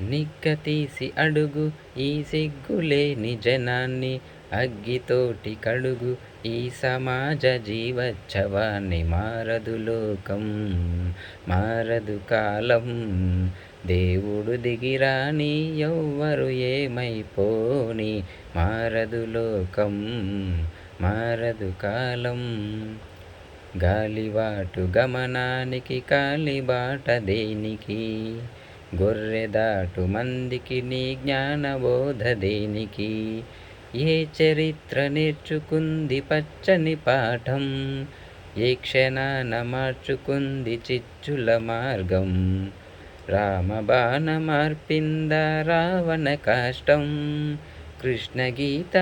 నిక్కతీసి అడుగు ఈ సిగ్గులేని జనాన్ని, అగ్గితోటి కడుగు ఈ సమాజ జీవోత్సవాన్ని. మారదు లోకం, మారదు కాలం, దేవుడు దిగిరాని ఎవ్వరు ఏమైపోని. మారదు లోకం, మారదు కాలం, గాలివాటు గమనానికి కాలిబాట దేనికి, గొర్రెదాటు మందికి నీ జ్ఞానబోధ దేనికి. ఏ చరిత్ర నేర్చుకుంది పచ్చని పాఠం, ఏ క్షణాన మార్చుకుంది చిచ్చుల మార్గం. రామబాణ మార్పింద రావణ కాష్టం, కృష్ణగీత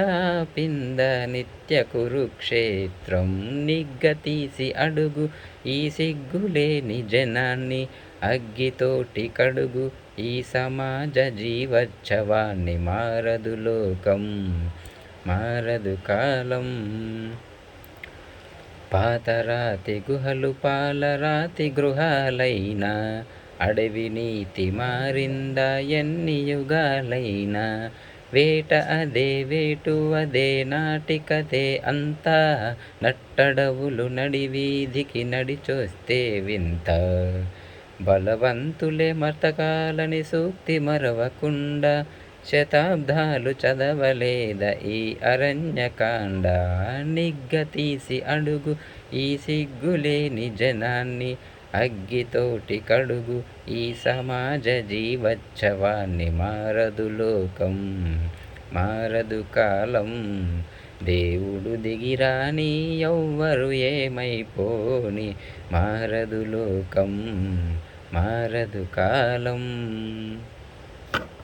పింద నిత్య కురుక్షేత్రం. నిగ్గతీసి అడుగు ఈ సిగ్గులేని జనాన్ని, అగ్గితోటి కడుగు ఈ సమాజ జీవోత్సవాన్ని. మారదు లోకం, మారదు కాలం, పాతరాతి గుహలు పాలరాతి గృహాలైనా, అడవి నీతి మారిందా ఎన్ని యుగాలైనా. వేట అదే వేటు అదే నాటికతే అంతా, నట్టడవులు నడివీధికి నడిచొస్తే వింత. బలవంతులే మతకాలని సూక్తి మరవకుండా, శతాబ్దాలు చదవలేద ఈ అరణ్యకాండ. నిగ్గతీసి అడుగు ఈ సిగ్గులేని జనాన్ని, అగ్గితోటి కడుగు ఈ సమాజ జీవోత్సవాన్ని. మారదు లోకం, మారదు కాలం, దేవుడు దిగిరాని ఎవ్వరు ఏమైపోని. మారదు లోకం, మారదు కాలం.